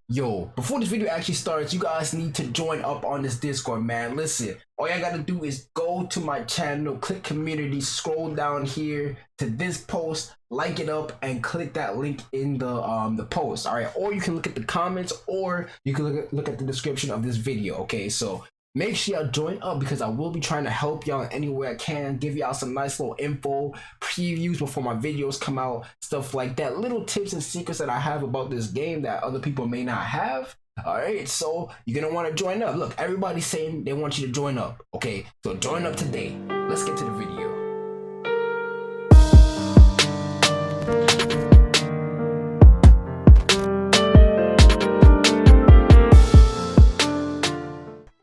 Yo, before this video actually starts, you guys need to join up on this Discord, man. Listen, all y'all gotta do is go to my channel, click community, scroll down here to this post, like it up, and click that link in the post. All right, or you can look at the comments, or you can look at the description of this video. Okay, so make sure y'all join up because I will be trying to help y'all in any way I can, give y'all some nice little info, previews before my videos come out, stuff like that, little tips and secrets that I have about this game that other people may not have. All right, so you're gonna want to join up. Look, everybody's saying they want you to join up. Okay, so join up today. Let's get to the video.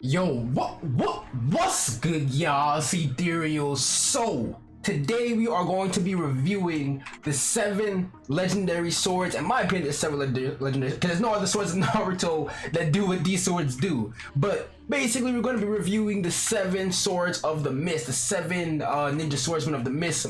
Yo, what's good, y'all? It's Ethereal. So today we are going to be reviewing the 7 legendary swords. In my opinion, it's 7 legendary because there's no other swords in Naruto that do what these swords do. But basically, we're going to be reviewing the 7 swords of the mist, the 7 ninja swordsmen of the mist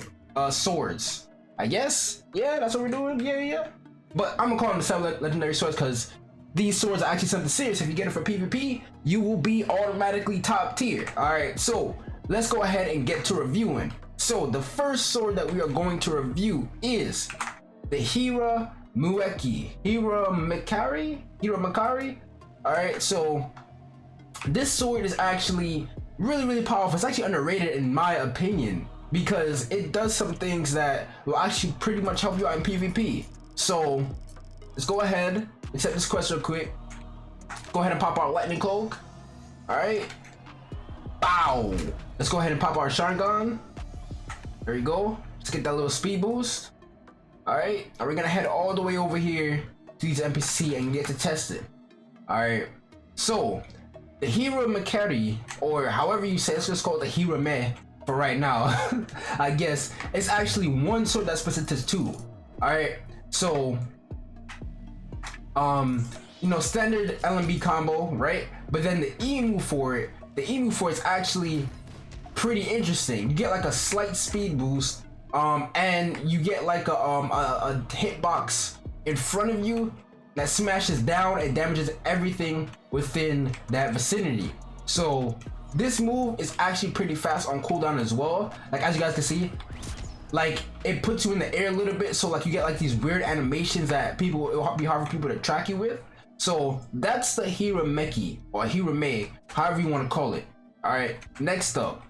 swords. I guess, yeah, that's what we're doing. Yeah. But I'm gonna call them the 7 legendary swords because these swords are actually something serious. If you get it for PvP, you will be automatically top tier. All right, so let's go ahead and get to reviewing. So the first sword that we are going to review is the Hiramekarei. All right, so this sword is actually really powerful. It's actually underrated in my opinion because it does some things that will actually pretty much help you out in PvP. So let's go ahead, accept this quest real quick. Go ahead and pop our lightning cloak. All right, bow. Let's go ahead and pop our Sharingan. There you go. Let's get that little speed boost. All right, and we're gonna head all the way over here to these NPC and get to test it. All right, so the Hiramekarei, or however you say, let's just call it the Hirame for right now. I guess it's actually one sword that's split into 2. All right, so you know, standard LMB combo, right? But then the E move for it, is actually pretty interesting. You get like a slight speed boost, and you get like a hitbox in front of you that smashes down and damages everything within that vicinity. So this move is actually pretty fast on cooldown as well. Like as you guys can see, like it puts you in the air a little bit, so like you get like these weird animations that it will be hard for people to track you with. So that's the Hirameki or Hirame, however you want to call it. All right, next up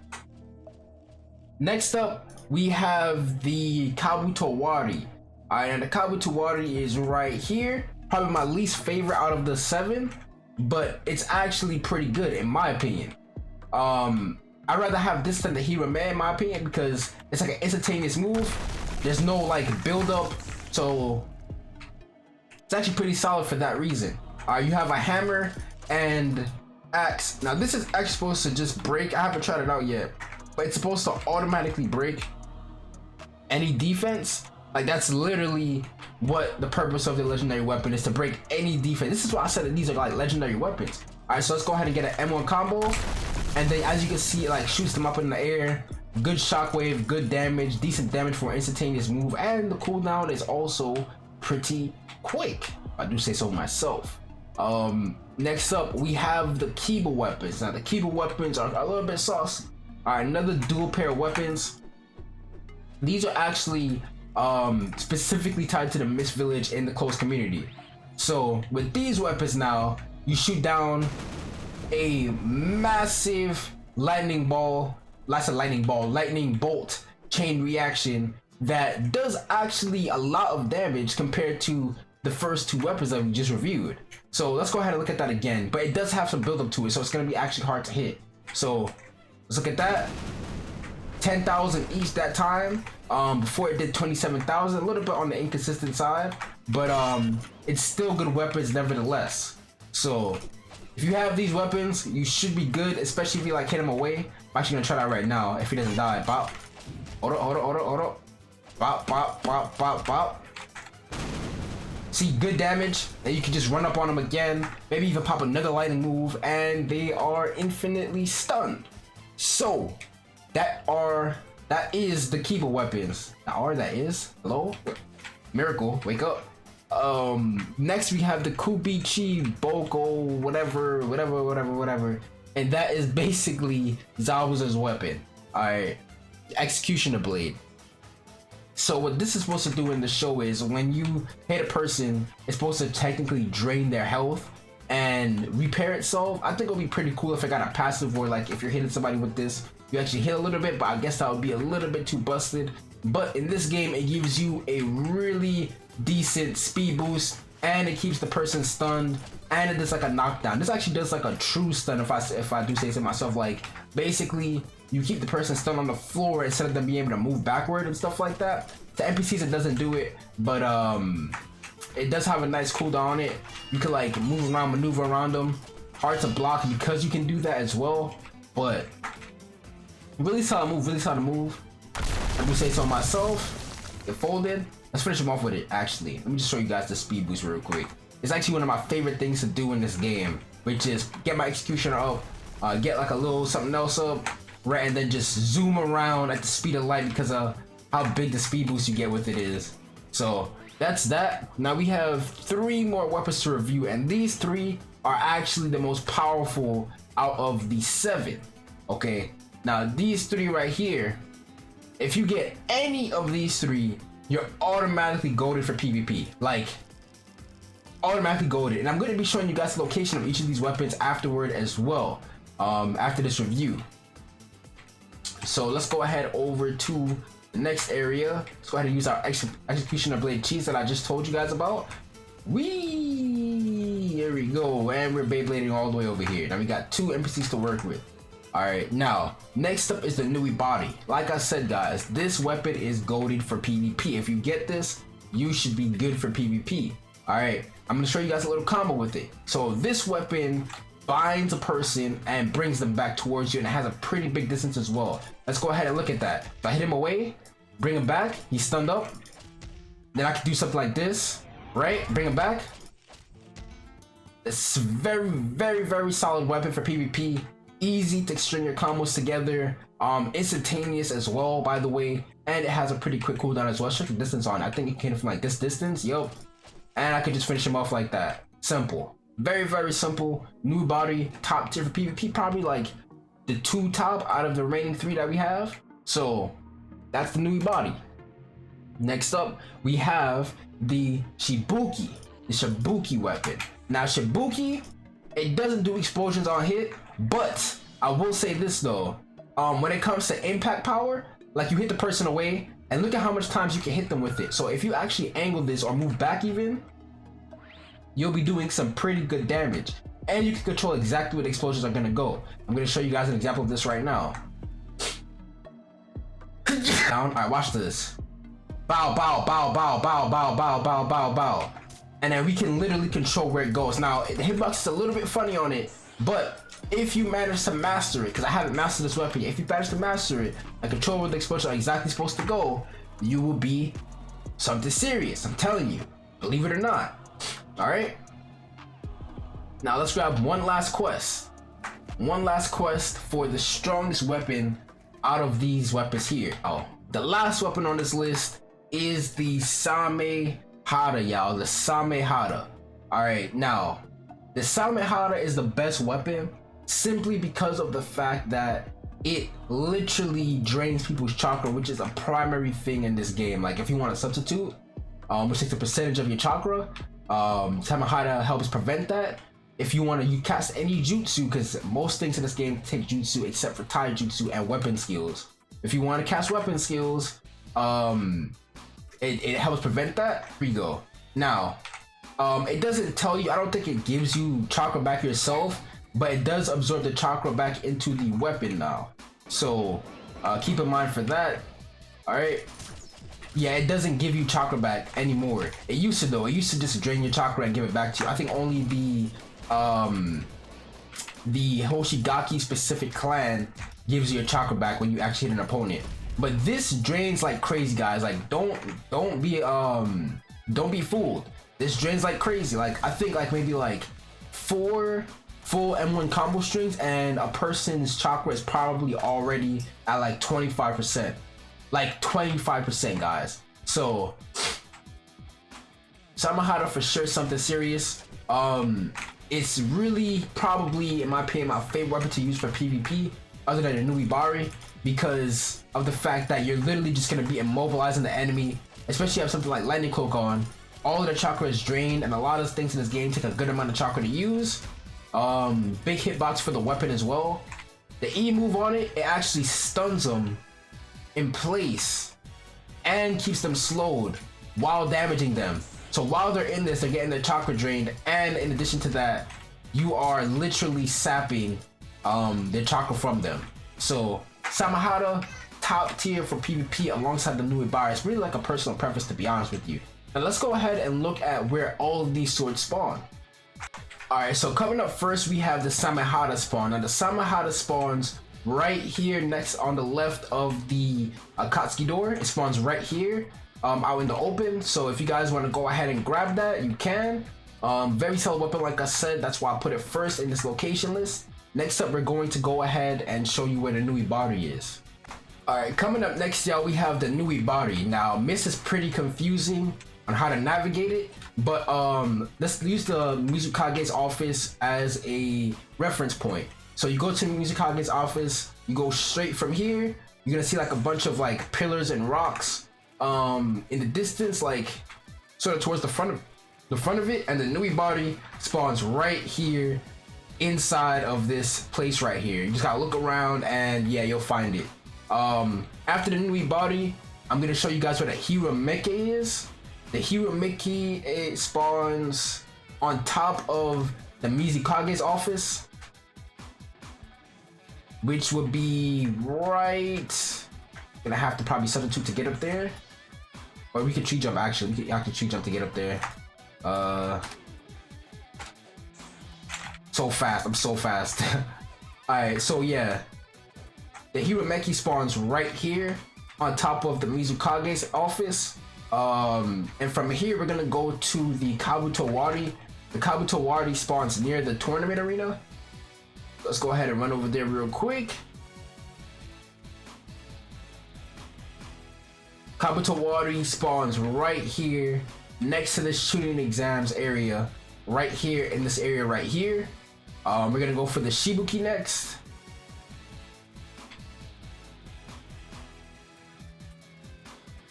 we have the Kabutowari. All right, and the Kabutowari is right here, probably my least favorite out of the 7, but it's actually pretty good in my opinion. I'd rather have this than the Hirame in my opinion because it's like an instantaneous move. There's no like build up, so it's actually pretty solid for that reason. You have a hammer and axe. Now this is actually supposed to just break. I haven't tried it out yet, but it's supposed to automatically break any defense. Like that's literally what the purpose of the legendary weapon is, to break any defense. This is why I said that these are like legendary weapons. All right, so let's go ahead and get an M1 combo. And then as you can see, it like shoots them up in the air. Good shockwave, good damage, decent damage for an instantaneous move. And the cooldown is also pretty quick, I do say so myself. Next up, we have the Kiba weapons. Now the Kiba weapons are a little bit saucy. All right, another dual pair of weapons. These are actually specifically tied to the Mist Village in the close community. So with these weapons now, you shoot down a massive lightning bolt chain reaction that does actually a lot of damage compared to the first 2 weapons that we just reviewed. So let's go ahead and look at that again, but it does have some build up to it, so it's going to be actually hard to hit. So let's look at that. 10,000 each that time. Before it did 27,000, a little bit on the inconsistent side, but it's still good weapons nevertheless. So if you have these weapons, you should be good, especially if you like hit him away. I'm actually gonna try that right now if he doesn't die. Bop. Hold up. Bop. See, good damage, and you can just run up on them again, maybe even pop another lightning move, and they are infinitely stunned. So that is the Kiba weapons. Hello? Miracle, wake up. Next we have the Kubichi Boko, whatever, and that is basically Zabuza's weapon. Alright, Executioner Blade. So what this is supposed to do in the show is when you hit a person, it's supposed to technically drain their health and repair itself. I think it'll be pretty cool if I got a passive where like if you're hitting somebody with this, you actually hit a little bit, but I guess that would be a little bit too busted. But in this game, it gives you a really decent speed boost, and it keeps the person stunned, and it does like a knockdown. This actually does like a true stun, if I do say so myself. Like basically you keep the person stunned on the floor instead of them being able to move backward and stuff like that. To NPCs it doesn't do it, but it does have a nice cooldown on it. You can like move around, maneuver around them. Hard to block because you can do that as well, but really solid move, I do say so myself. It folded. Let's finish him off with it actually. Let me just show you guys the speed boost real quick. It's actually one of my favorite things to do in this game, which is get my executioner up, get like a little something else up, right, and then just zoom around at the speed of light because of how big the speed boost you get with it is. So that's that. Now we have 3 more weapons to review, and these 3 are actually the most powerful out of the 7. Okay, now these 3 right here, if you get any of these 3, you're automatically goated for PvP. Like automatically goated. And I'm going to be showing you guys the location of each of these weapons afterward as well, after this review. So let's go ahead over to the next area. Let's go ahead and use our Executioner Blade cheese that I just told you guys about. Here we go, and we're Beyblading all the way over here. Now we got 2 NPCs to work with. Alright, now next up is the Nuibari. Like I said guys, this weapon is goated for PvP. If you get this, you should be good for PvP. Alright, I'm gonna show you guys a little combo with it. So this weapon binds a person and brings them back towards you, and it has a pretty big distance as well. Let's go ahead and look at that. If I hit him away, bring him back, he's stunned up. Then I can do something like this, right? Bring him back. It's very solid weapon for PvP. Easy to string your combos together, instantaneous as well, by the way, and it has a pretty quick cooldown as well. Check the distance on. I think it came from like this distance. Yup, and I could just finish him off like that. Simple, very simple. Nuibari, top tier for PvP, probably like the 2 top out of the remaining 3 that we have. So that's the Nuibari. Next up we have the Shibuki weapon. Now Shibuki, it doesn't do explosions on hit, but I will say this though, when it comes to impact power, like you hit the person away and look at how much times you can hit them with it. So if you actually angle this or move back even, you'll be doing some pretty good damage, and you can control exactly where the explosions are gonna go. I'm gonna show you guys an example of this right now. Down. Alright, watch this. Bow, bow, bow, bow, bow, bow, bow, bow, bow, bow. And then we can literally control where it goes. Now the hitbox is a little bit funny on it, but if you manage to master it, because I haven't mastered this weapon yet, if you manage to master it and control where the explosions are exactly supposed to go, you will be something serious. I'm telling you, believe it or not. All right. Now let's grab one last quest. One last quest for the strongest weapon out of these weapons here. Oh, the last weapon on this list is the Samehada, y'all. The Samehada. All right, now the Samehada is the best weapon simply because of the fact that it literally drains people's chakra, which is a primary thing in this game. Like if you want to substitute, which takes a percentage of your chakra, Samehada helps prevent that. If you want to, you cast any jutsu, because most things in this game take jutsu except for taijutsu and weapon skills. If you want to cast weapon skills, it helps prevent that. Here you go. Now, it doesn't tell you, I don't think it gives you chakra back yourself, but it does absorb the chakra back into the weapon now. So keep in mind for that. All right. Yeah, it doesn't give you chakra back anymore. It used to though. It used to just drain your chakra and give it back to you. I think only the Hoshigaki specific clan gives you your chakra back when you actually hit an opponent. But this drains like crazy, guys. Like don't be fooled. This drains like crazy. Like I think like maybe like 4 full M1 combo strings and a person's chakra is probably already at like 25%. Like 25%, guys. So Samehada for sure something serious. It's really probably, in my opinion, my favorite weapon to use for PvP, other than the Nuibari, because of the fact that you're literally just gonna be immobilizing the enemy, especially if you have something like Lightning Cloak on. All of the chakra is drained, and a lot of things in this game take a good amount of chakra to use. Big hitbox for the weapon as well. The E move on it, it actually stuns them in place and keeps them slowed while damaging them. So while they're in this, they're getting their chakra drained, and in addition to that, you are literally sapping their chakra from them. So Samehada, top tier for PvP alongside the Nuibari. It's really like a personal preference, to be honest with you. Now let's go ahead and look at where all of these swords spawn. Alright, so coming up first, we have the Samehada spawn. Now the Samehada spawns right here next on the left of the Akatsuki door. It spawns right here. Out in the open, so if you guys want to go ahead and grab that, you can. Very solid weapon, like I said, that's why I put it first in this location list. Next up, we're going to go ahead and show you where the Nuibari is. Alright, coming up next, y'all, we have the Nuibari. Now, this is pretty confusing on how to navigate it, but let's use the Mizukage's office as a reference point. So you go to the Mizukage's office, you go straight from here, you're gonna see like a bunch of like pillars and rocks in the distance, like sort of towards the front of it, and the Nuibari spawns right here inside of this place right here. You just gotta look around and yeah, you'll find it. After the Nuibari, I'm gonna show you guys where the Hiramekarei is. The Hiramekarei, it spawns on top of the Mizukage's office, which would be right. Gonna have to probably substitute to get up there. Or we could tree jump, actually. I can tree jump to get up there. So fast. I'm so fast. Alright, so yeah. The Hiramekarei spawns right here on top of the Mizukage's office. And from here, we're gonna go to the Kabutowari. The Kabutowari spawns near the tournament arena. Let's go ahead and run over there real quick. Kabutowari spawns right here next to the shooting exams area, right here in this area right here. We're gonna go for the Shibuki next.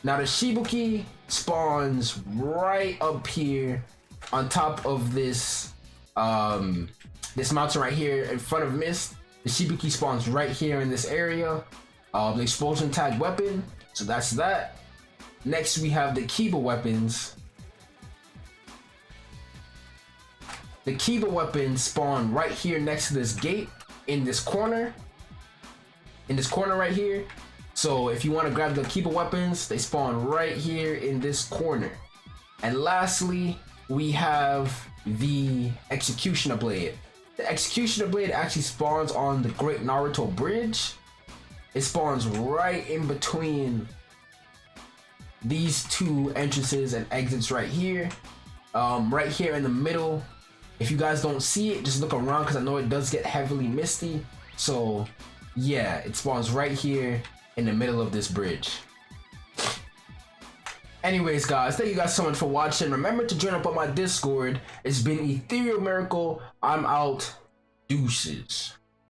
Now the Shibuki spawns right up here on top of this this mountain right here in front of Mist. The Shibuki spawns right here in this area. The explosion tag weapon, so that's that. Next, we have the Kiba weapons. The Kiba weapons spawn right here next to this gate in this corner. In this corner right here. So if you want to grab the Kiba weapons, they spawn right here in this corner. And lastly, we have the Executioner Blade. The Executioner Blade actually spawns on the Great Naruto Bridge. It spawns right in between these two entrances and exits right here. Right here in the middle. If you guys don't see it, just look around because I know it does get heavily misty. So yeah, it spawns right here in the middle of this bridge. Anyways guys, thank you guys so much for watching. Remember to join up on my Discord. It's been EtherealMiracle. I'm out. Deuces.